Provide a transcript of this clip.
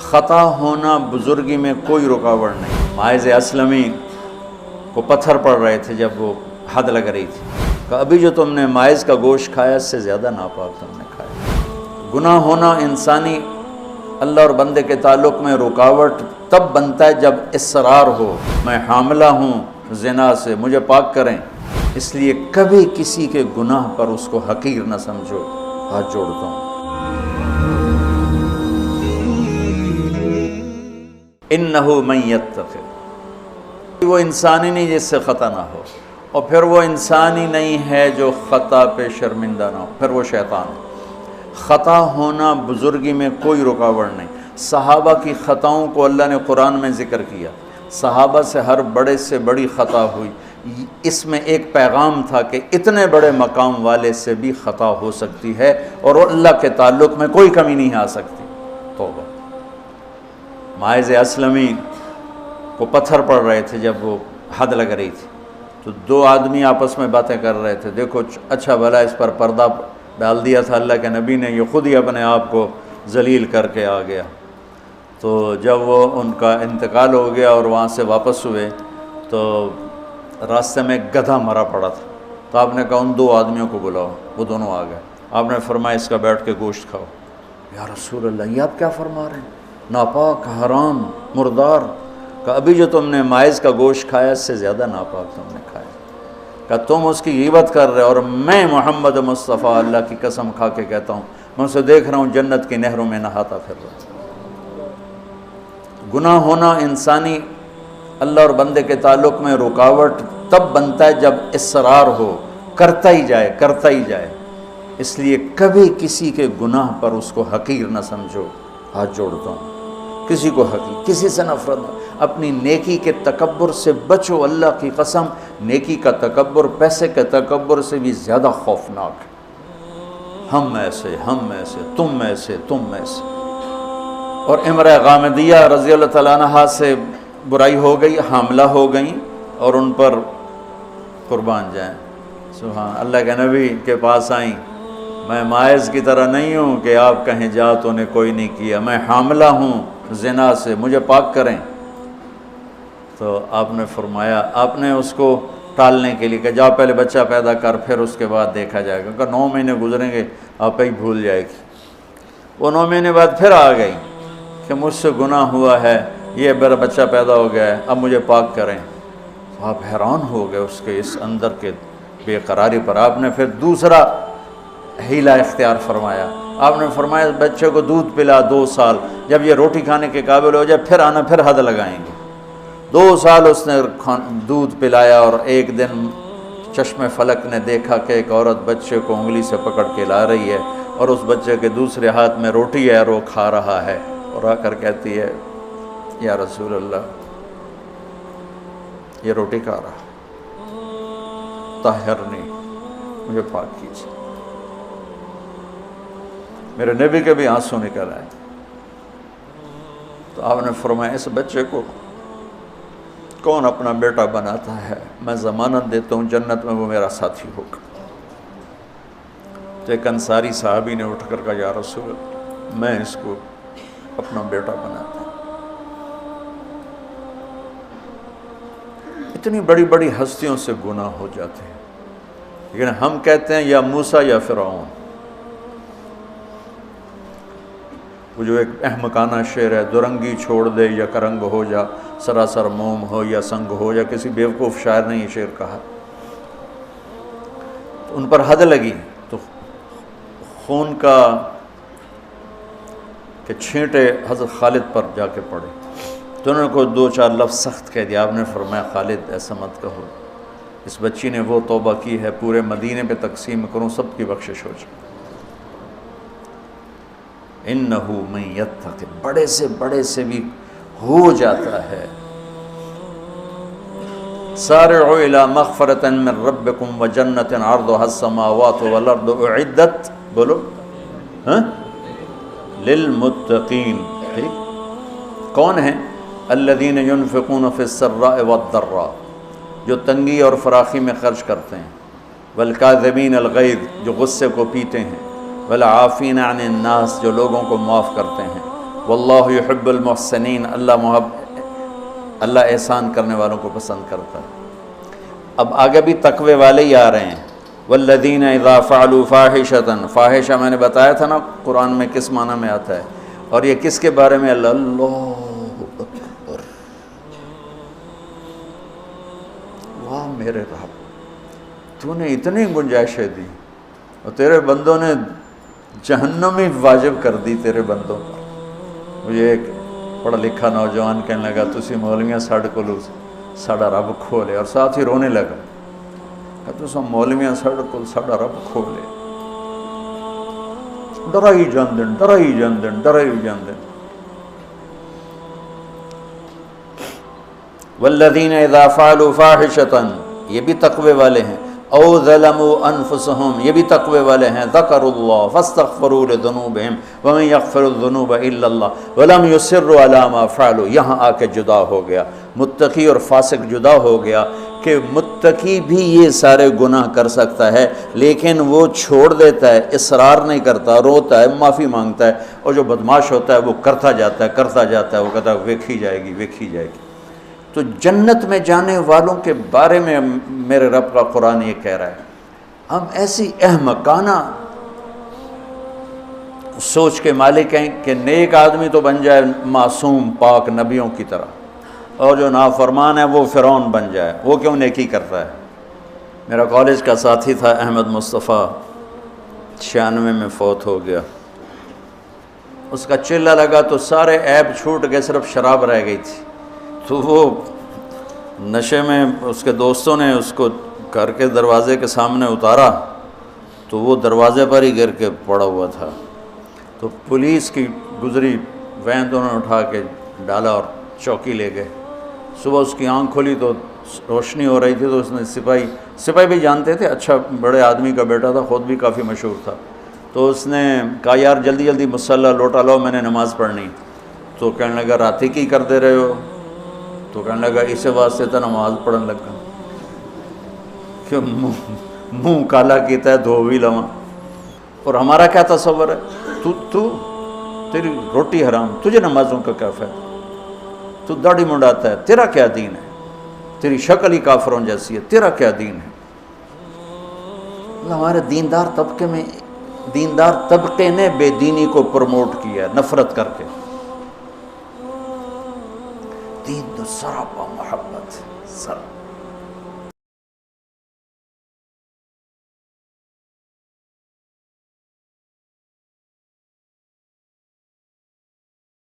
خطا ہونا بزرگی میں کوئی رکاوٹ نہیں۔ ماعز اسلمی کو پتھر پڑ رہے تھے جب وہ حد لگ رہی تھی، کہ ابھی جو تم نے ماعز کا گوشت کھایا اس سے زیادہ ناپاک تم نے کھایا۔ گناہ ہونا انسانی اللہ اور بندے کے تعلق میں رکاوٹ تب بنتا ہے جب اصرار ہو، میں حاملہ ہوں زنا سے، مجھے پاک کریں، اس لیے کبھی کسی کے گناہ پر اس کو حقیر نہ سمجھو۔ ہاتھ جوڑتا ہوں۔ انہ من یتق، وہ انسان ہی نہیں جس سے خطا نہ ہو، اور پھر وہ انسان ہی نہیں ہے جو خطا پہ شرمندہ نہ ہو، پھر وہ شیطان ہے۔ خطا ہونا بزرگی میں کوئی رکاوٹ نہیں۔ صحابہ کی خطاؤں کو اللہ نے قرآن میں ذکر کیا، صحابہ سے ہر بڑے سے بڑی خطا ہوئی، اس میں ایک پیغام تھا کہ اتنے بڑے مقام والے سے بھی خطا ہو سکتی ہے اور اللہ کے تعلق میں کوئی کمی نہیں آ سکتی۔ توبہ۔ ماعز اسلمی کو پتھر پڑ رہے تھے جب وہ حد لگ رہی تھی، تو دو آدمی آپس میں باتیں کر رہے تھے، دیکھو اچھا بھلا اس پر پردہ ڈال دیا تھا اللہ کے نبی نے، یہ خود ہی اپنے آپ کو ذلیل کر کے آ گیا۔ تو جب وہ ان کا انتقال ہو گیا اور وہاں سے واپس ہوئے تو راستے میں ایک گدھا مرا پڑا تھا، تو آپ نے کہا ان دو آدمیوں کو بلاؤ، وہ دونوں آ گئے۔ آپ نے فرمایا اس کا بیٹھ کے گوشت کھاؤ۔ یا رسول اللہ، یہ آپ کیا فرما رہے ہیں؟ ناپاک، حرام، مردار۔ کہ ابھی جو تم نے ماعز کا گوشت کھایا اس سے زیادہ ناپاک تم نے کھایا۔ کہ تم اس کی غیبت کر رہے، اور میں محمد مصطفیٰ اللہ کی قسم کھا کے کہتا ہوں میں اسے دیکھ رہا ہوں جنت کی نہروں میں نہاتا پھر رہا ہوں۔ گناہ ہونا انسانی اللہ اور بندے کے تعلق میں رکاوٹ تب بنتا ہے جب اصرار ہو، کرتا ہی جائے کرتا ہی جائے، اس لیے کبھی کسی کے گناہ پر اس کو حقیر نہ سمجھو۔ ہاتھ جوڑتا ہوں۔ کسی کو حقیر، کسی سے نفرت نہ، اپنی نیکی کے تکبر سے بچو۔ اللہ کی قسم، نیکی کا تکبر پیسے کے تکبر سے بھی زیادہ خوفناک ہے۔ ہم ایسے، ہم ایسے، تم ایسے، تم ایسے۔ اور امرأہ غامدیہ رضی اللہ تعالیٰ عنہا سے برائی ہو گئی، حاملہ ہو گئیں، اور ان پر قربان جائیں سبحان اللہ کے نبی کے پاس آئیں، میں ماعز کی طرح نہیں ہوں کہ آپ کہیں جا تو نے کوئی نہیں کیا، میں حاملہ ہوں زنا سے، مجھے پاک کریں۔ تو آپ نے فرمایا، آپ نے اس کو ٹالنے کے لیے کہ جا پہلے بچہ پیدا کر پھر اس کے بعد دیکھا جائے گا، کہ 9 مہینے گزریں گے آپ ہی بھول جائے گی۔ وہ 9 مہینے بعد پھر آ گئی کہ مجھ سے گناہ ہوا ہے، یہ میرا بچہ پیدا ہو گیا ہے، اب مجھے پاک کریں۔ تو آپ حیران ہو گئے اس کے اس اندر کے بے قراری پر۔ آپ نے پھر دوسرا حیلہ اختیار فرمایا، آپ نے فرمایا بچے کو دودھ پلا 2 سال، جب یہ روٹی کھانے کے قابل ہو جائے پھر آنا، پھر حد لگائیں گے۔ 2 سال اس نے دودھ پلایا، اور ایک دن چشم فلک نے دیکھا کہ ایک عورت بچے کو انگلی سے پکڑ کے لا رہی ہے، اور اس بچے کے دوسرے ہاتھ میں روٹی ہے اور وہ کھا رہا ہے، اور آ کر کہتی ہے یا رسول اللہ یہ روٹی کھا رہا، طہرنی، مجھے پاک کیجیے۔ میرے نبی کے بھی آنسو نکل آئے۔ تو آپ نے فرمایا اس بچے کو کون اپنا بیٹا بناتا ہے، میں ضمانت دیتا ہوں جنت میں وہ میرا ساتھی ہوگا۔ تو ایک انصاری صحابی نے اٹھ کر کہا یا رسول اللہ میں اس کو اپنا بیٹا بناتا ہوں۔ اتنی بڑی بڑی ہستیوں سے گناہ ہو جاتے ہیں، لیکن ہم کہتے ہیں یا موسیٰ یا فرعون۔ وہ جو ایک احمقانہ شعر ہے، دورنگی چھوڑ دے یا کرنگ ہو جا، سراسر موم ہو یا سنگ ہو جا، کسی بیوقوف شاعر نے یہ شعر کہا۔ تو ان پر حد لگی تو خون کا کہ چھینٹے حضرت خالد پر جا کے پڑے، تو انہوں نے کوئی 2-4 لفظ سخت کہہ دیا۔ آپ نے فرمایا خالد ایسا مت کہو، اس بچی نے وہ توبہ کی ہے پورے مدینے پہ تقسیم کروں سب کی بخشش ہو جائے۔ انہو من یتق، بڑے سے بڑے سے بھی ہو جاتا ہے۔ سارعوا الی مغفرۃ من ربکم وجنۃ عرضها السماوات والارض اعدت، بولو للمتقین۔ ٹھیک، کون ہیں؟ الذین ينفقون فی السراء والضراء، جو تنگی اور فراخی میں خرچ کرتے ہیں، والکاظمین الغیظ، جو غصے کو پیتے ہیں، والعافین عن الناس، جو لوگوں کو معاف کرتے ہیں، واللہ یحب المحسنین، اللہ احسان کرنے والوں کو پسند کرتا ہے۔ اب آگے بھی تقوی والے ہی آ رہے ہیں، والذین اذا فعلوا فاحشۃ، فاحشہ میں نے بتایا تھا نا قرآن میں کس معنی میں آتا ہے، اور یہ کس کے بارے میں؟ اللہ اکبر، واہ میرے رب، تو نے اتنی گنجائشیں دی اور تیرے بندوں نے جہنم ہی واجب کر دی تیرے بندوں پر۔ مجھے ایک پڑھا لکھا نوجوان کہنے لگا تسی مولویاں ساڑھے کو ساڑھا رب کھولے، اور ساتھ ہی رونے لگا کہ تسا مولویاں ساڑھے کو ساڑھا رب کھولے، ڈرائی جاندن ڈرائی جاندن ڈرائی جاندن۔ والذین اذا فعلوا فاحشۃ، یہ بھی تقوی والے ہیں، او ظلموا انفسهم، یہ بھی تقوی والے ہیں، ذکروا اللہ فاستغفروا لذنوبہم ومن یغفر الذنوب الا اللہ ولم یصروا علی ما فعلوا۔ یہاں آ کے جدا ہو گیا، متقی اور فاسق جدا ہو گیا کہ متقی بھی یہ سارے گناہ کر سکتا ہے لیکن وہ چھوڑ دیتا ہے، اصرار نہیں کرتا، روتا ہے، معافی مانگتا ہے، اور جو بدماش ہوتا ہے وہ کرتا جاتا ہے، وہ کہتا ہے ویکھی جائے گی ویکھی جائے گی۔ تو جنت میں جانے والوں کے بارے میں میرے رب کا قرآن یہ کہہ رہا ہے، ہم ایسی احمقانہ سوچ کے مالک ہیں کہ نیک آدمی تو بن جائے معصوم پاک نبیوں کی طرح، اور جو نافرمان ہے وہ فرعون بن جائے، وہ کیوں نیکی کرتا ہے؟ میرا کالج کا ساتھی تھا احمد مصطفیٰ، 96 میں فوت ہو گیا۔ اس کا چلہ لگا تو سارے عیب چھوٹ گئے، صرف شراب رہ گئی تھی، تو وہ نشے میں اس کے دوستوں نے اس کو گھر کے دروازے کے سامنے اتارا تو وہ دروازے پر ہی گر کے پڑا ہوا تھا۔ تو پولیس کی گزری وین تو انہوں نے اٹھا کے ڈالا اور چوکی لے گئے۔ صبح اس کی آنکھ کھلی تو روشنی ہو رہی تھی، تو اس نے سپاہی بھی جانتے تھے، اچھا بڑے آدمی کا بیٹا تھا، خود بھی کافی مشہور تھا، تو اس نے کہا یار جلدی جلدی مصلی لوٹا لاؤ، میں نے نماز پڑھنی۔ تو کہنے لگا راتی کی کر دے رہے ہو؟ تو کہنے لگا اسے واسطے تو نماز پڑھن لگا کہ منہ کالا کیتا ہے دھو بھی لواں۔ اور ہمارا کیا تصور ہے، تیری روٹی حرام، تجھے نمازوں کا کیا فائدہ، تو داڑھی منڈاتا ہے، تیرا کیا دین ہے، تیری شکل ہی کافروں جیسی ہے، تیرا کیا دین ہے۔ ہمارے دیندار طبقے نے بے دینی کو پروموٹ کیا نفرت کر کے۔ دین تو سراپا محبت سر